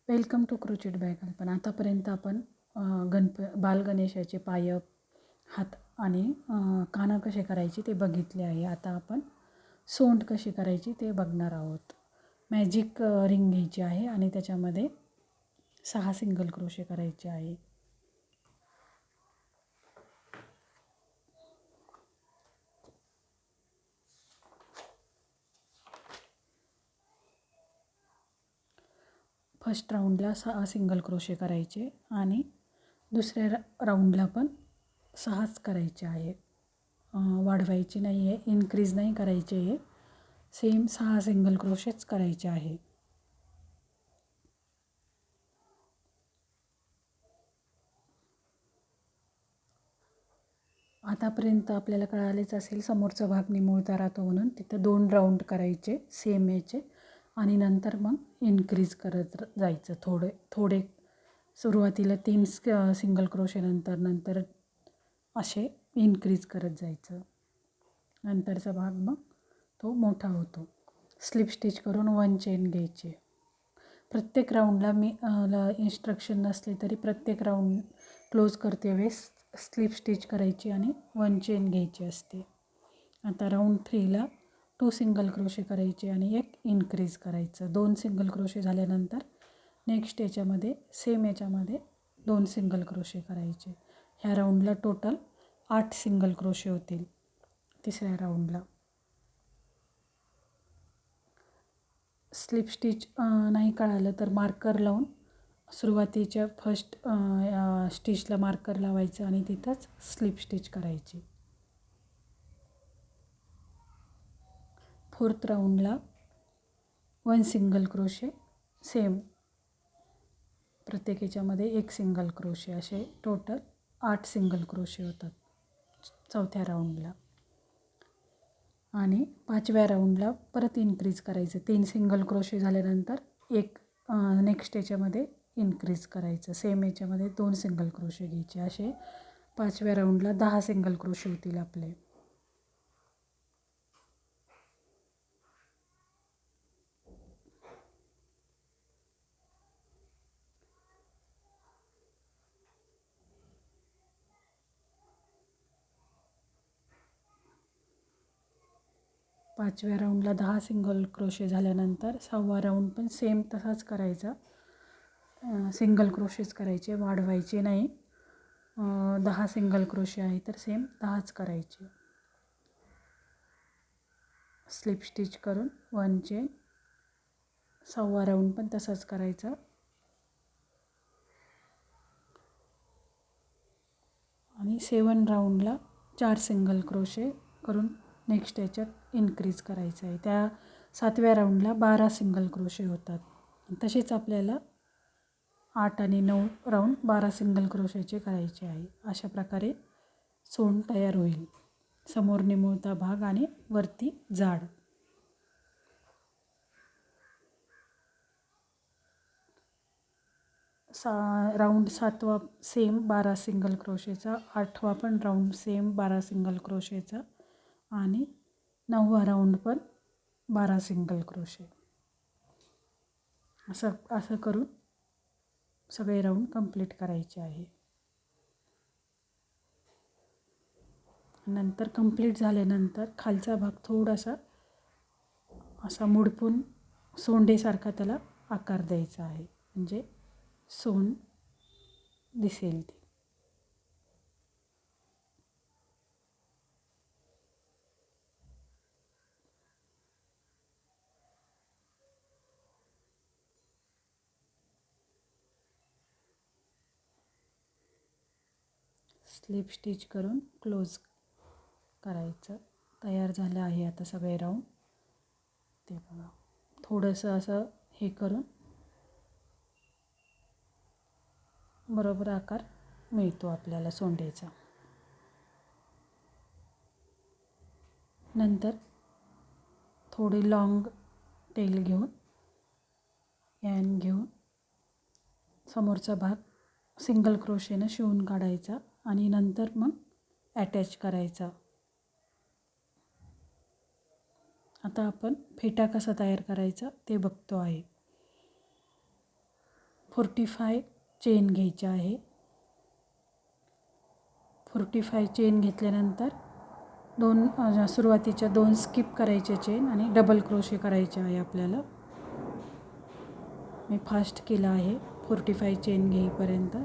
Welcome to crochet bye कल्पना. आतापर्यंत आपण बाल गणेशाचे पाय, हात आणि कानं कसे करायचे ते बघितले आहे. आता आपण सोंड कशी करायची ते बघणार आहोत. मॅजिक रिंग घ्यायची आहे आणि त्याच्यामध्ये 6 सिंगल क्रोशे करायचे आहे. फर्स्ट राऊंडला 6 सिंगल क्रोशे करायचे आणि दुसऱ्या राऊंडला पण 6च करायचे आहे. वाढवायची नाही आहे, इन्क्रीज नाही करायचे आहे. सेम 6 सिंगल क्रोशेच करायचे आहे. आतापर्यंत आपल्याला कळालेच असेल समोरचा भाग निमुळता राहतो म्हणून तिथं 2 राऊंड करायचे सेम याचे आणि नंतर मग इन्क्रीज करत जायचं. थोडे सुरुवातीला 3 सिंगल क्रोशे नंतर असे इन्क्रीज करत जायचं. नंतरचा भाग मग तो मोठा होतो. स्लिप स्टिच करून 1 चेन घ्यायची. प्रत्येक राऊंडला मी इन्स्ट्रक्शन नसले तरी प्रत्येक राऊंड क्लोज करते वेळेस स्लिप स्टिच करायची आणि 1 चेन घ्यायची असते. आता राऊंड 3ला 2 सिंगल क्रोशे करायचे आणि 1 इन्क्रीज करायचं. 2 सिंगल क्रोशे झाल्यानंतर नेक्स्ट याच्यामध्ये सेम याच्यामध्ये 2 सिंगल क्रोशे करायचे. ह्या राऊंडला टोटल 8 सिंगल क्रोशे होतील. तिसऱ्या राऊंडला स्लिप स्टिच नाही कळालं तर मार्कर लावून सुरुवातीच्या फर्स्ट स्टिचला मार्कर लावायचं आणि तिथंच स्लिप स्टिच करायची. 4th राऊंडला 1 सिंगल क्रोशे सेम प्रत्येक याच्यामध्ये 1 सिंगल क्रोशे असे टोटल 8 सिंगल क्रोशे होतात 4थ्या राऊंडला. आणि 5व्या राऊंडला परत इन्क्रीज करायचं. 3 सिंगल क्रोशे झाल्यानंतर 1 नेक्स्ट याच्यामध्ये इन्क्रीज करायचं. सेम याच्यामध्ये 2 सिंगल क्रोशे घ्यायचे. असे 5व्या राऊंडला 10 सिंगल क्रोशे होतील आपले. पाचव्या राऊंडला 10 सिंगल क्रोशे झाल्यानंतर 6वा राऊंड पण सेम तसाच करायचा. सिंगल क्रोशेच करायचे, वाढवायचे नाही. 10 सिंगल क्रोशे आहे तर सेम 10च करायचे. स्लिप स्टिच करून 1 चेन. 6वा राऊंड पण तसाच करायचा. आणि 7 राऊंडला 4 सिंगल क्रोशे करून नेक्स्ट याच्यात इन्क्रीज करायचं आहे. त्या 7व्या राऊंडला 12 सिंगल क्रोशे होतात. तसेच आपल्याला 8 आणि 9 राऊंड 12 सिंगल क्रोशेचे करायचे आहे. अशा प्रकारे सोंड तयार होईल. समोर निमुळता भाग आणि वरती जाड. राऊंड 7वा सेम 12 सिंगल क्रोशेचा, 8वा पण राऊंड सेम 12 सिंगल क्रोशेचा आणि 9वा राऊंड पण 12 सिंगल क्रोशे. असं करून सगळे राऊंड कंप्लीट करायचे आहे. नंतर कंप्लीट झाल्यानंतर खालचा भाग थोडासा असा मुडपून सोंडेसारखा त्याला आकार द्यायचा आहे. म्हणजे सोंड दिसेल ती. स्लिप स्टिच करून क्लोज करायचं. तयार झालं आहे आता सगळे राऊंड. ते बघा थोडंसं असं हे करून बरोबर आकार मिळतो आपल्याला सोंडेचा. नंतर थोडी लॉंग टेल घेऊन यान घेऊन समोरचा भाग सिंगल क्रोशेनं शिवून काढायचा आणि नंतर मग अटॅच करायचा. आता आपण फेटा कसा तयार करायचा ते बघतो आहे. 45 चेन घ्यायच्या आहे. 45 चेन घेतल्यानंतर सुरुवातीच्या 2 स्किप करायच्या चेन आणि डबल क्रोशे करायचे आहे आपल्याला. मी फास्ट केलं आहे 45 चेन घेईपर्यंत.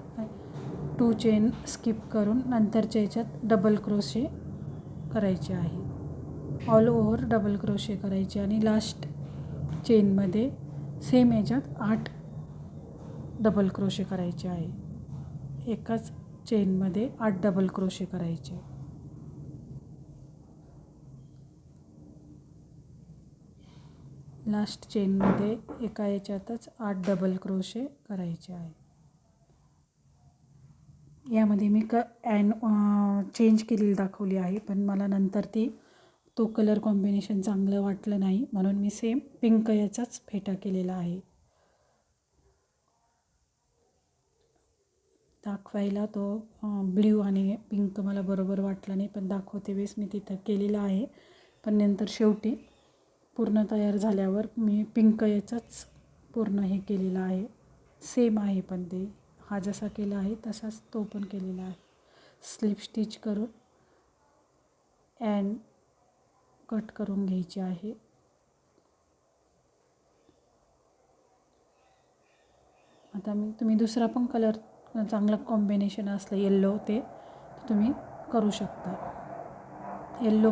2 चेन स्किप करून नंतरच्या याच्यात डबल क्रोशे करायचे आहे. ऑल ओव्हर डबल क्रोशे करायचे आणि लास्ट चेनमध्ये सेम याच्यात 8 डबल क्रोशे करायचे आहे. एकाच चेनमध्ये 8 डबल क्रोशे करायचे. लास्ट चेनमध्ये एका याच्यातच 8 डबल क्रोशे करायचे आहे. यामध्ये मी चेंज केलेली दाखवली आहे, पण मला नंतर तो कलर कॉम्बिनेशन चांगलं वाटलं नाही, म्हणून मी सेम पिंक याचाच फेटा केलेला आहे. दाखवायला तो ब्ल्यू आणि पिंक मला बरोबर वाटला नाही, पण दाखवते वेळेस मी तिथं केलेला आहे. पण नंतर शेवटी पूर्ण तयार झाल्यावर मी पिंक याचाच पूर्ण हे केलेला आहे. सेम आहे, पण ते हा जसा केला आहे तसाच तो पण केलेला आहे. स्लिप स्टिच करून अँड कट करून घ्यायची आहे. आता तुम्ही दुसरा पण कलर चांगला कॉम्बिनेशन असलं येल्लो ते तुम्ही करू शकता. येल्लो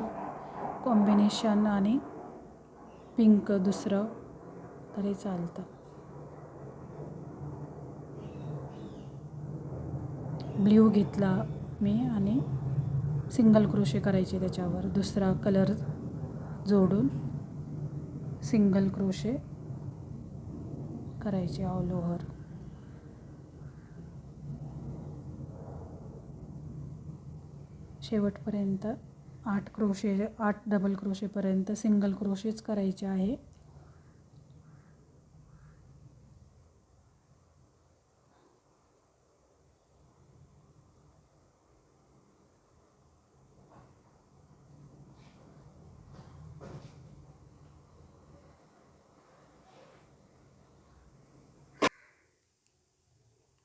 कॉम्बिनेशन आणि पिंक दुसरं तरी चालतं. ब्ल्यू घेतला मी आणि सिंगल क्रोशे करायचे त्याच्यावर. दुसरा कलर जोडून सिंगल क्रोशे करायचे ऑल ओव्हर. शेवटपर्यंत 8 डबल क्रोशेपर्यंत सिंगल क्रोशेच करायचे आहे.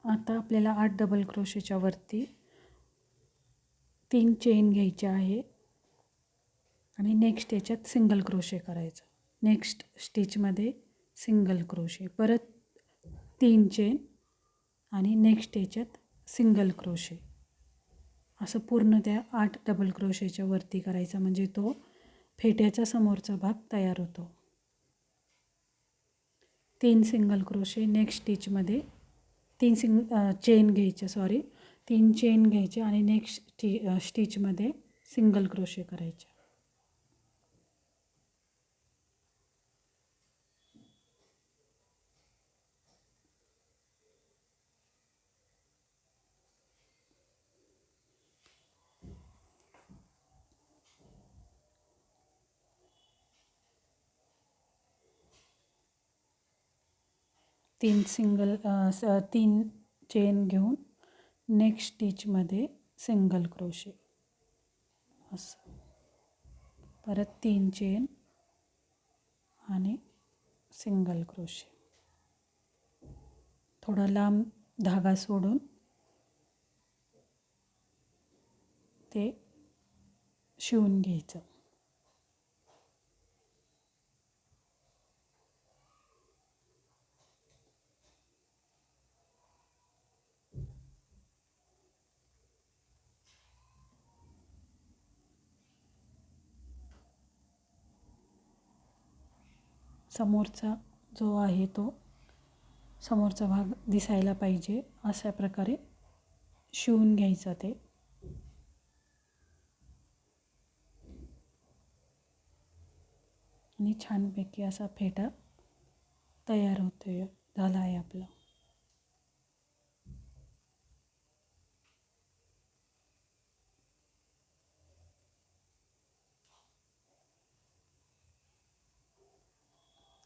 आता आपल्याला 8 डबल क्रोशेच्या वरती 3 चेन घ्यायचे आहे आणि नेक्स्ट याच्यात सिंगल क्रोशे करायचं. नेक्स्ट स्टिचमध्ये सिंगल क्रोशे, परत 3 चेन आणि नेक्स्ट याच्यात सिंगल क्रोशे, असं पूर्ण त्या 8 डबल क्रोशेच्या वरती करायचा, म्हणजे तो फेट्याचा समोरचा भाग तयार होतो. 3 सिंगल क्रोशे नेक्स्ट स्टिचमध्ये 3 चेन घ्यायचे आणि नेक्स्ट स्टिचमध्ये सिंगल क्रोशे करायचे. तीन चेन घेऊन नेक्स्ट स्टिचमध्ये सिंगल क्रोशे, असं परत 3 चेन आणि सिंगल क्रोशे. थोडा लांब धागा सोडून ते शिवून घ्यायचं. समोरचा जो आहे तो समोरचा भाग दिसायला पाहिजे अशा प्रकारे शिवून घ्यायचं ते. आणि छानपैकी असा फेटा तयार होतोय, झाला आहे आपला.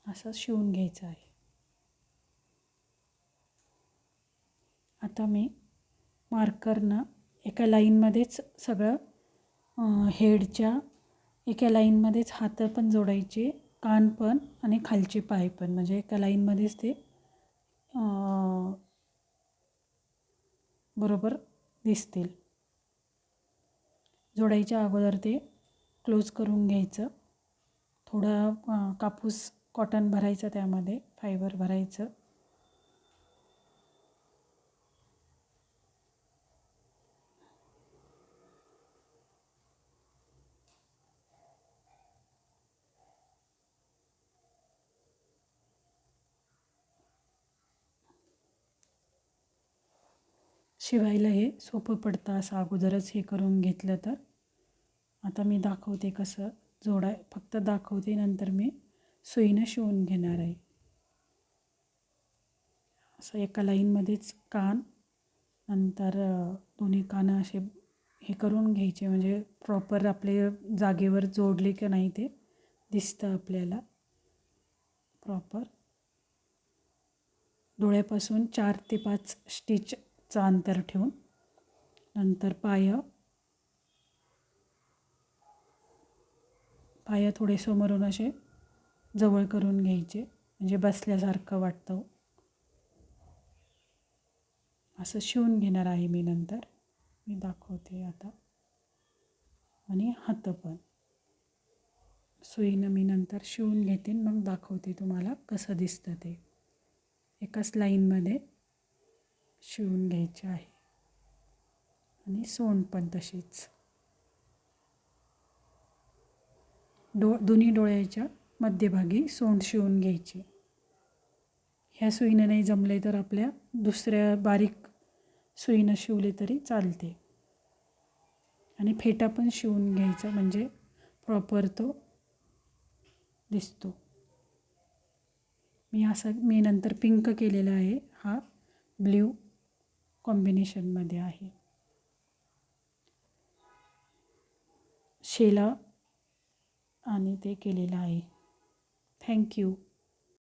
असं शिवून घ्यायचं आहे. आता मी मार्करनं एका लाईनमध्येच सगळं हेडच्या एका लाईनमध्येच हात पण जोडायचे, कान पण आणि खालचे पाय पण, म्हणजे एका लाईनमध्येच ते बरोबर दिसतील. जोडायच्या अगोदर ते क्लोज करून घ्यायचं. थोडा कापूस कॉटन भरायचं, त्यामध्ये फायबर भरायचं. शिवायला हे सोपं पडतं असं अगोदरच हे करून घेतलं तर. आता मी दाखवते कसं फक्त दाखवते, नंतर मी सुईनं शिवून घेणार आहे. असं एका लाईनमध्येच कान, नंतर दोन्ही कानं असे हे करून घ्यायचे, म्हणजे प्रॉपर आपले जागेवर जोडले की नाही ते दिसतं आपल्याला प्रॉपर. डोळ्यापासून 4 ते 5 स्टिचचं अंतर ठेवून नंतर पाय थोडे समोरून असे जवळ करून घ्यायचे, म्हणजे बसल्यासारखं वाटतं. असं शिवून घेणार आहे मी, नंतर मी दाखवते आता. आणि हात पण सुईनं मी नंतर शिवून घेते, मग दाखवते तुम्हाला कसं दिसतं ते. एकाच लाईनमध्ये शिवून घ्यायचे आहे. आणि सोंड पण तशीच. दोन्ही डोळ्याच्या मध्यभागी सोंड शिवून घ्यायची. ह्या सुईनं नाही जमले तर आपल्या दुसऱ्या बारीक सुईनं शिवले तरी चालते. आणि फेटा पण शिवून घ्यायचा, म्हणजे प्रॉपर तो दिसतो. मी नंतर पिंक केलेला आहे, हा ब्ल्यू कॉम्बिनेशनमध्ये आहे. शेला आणि ते केलेलं आहे. थँक्यू.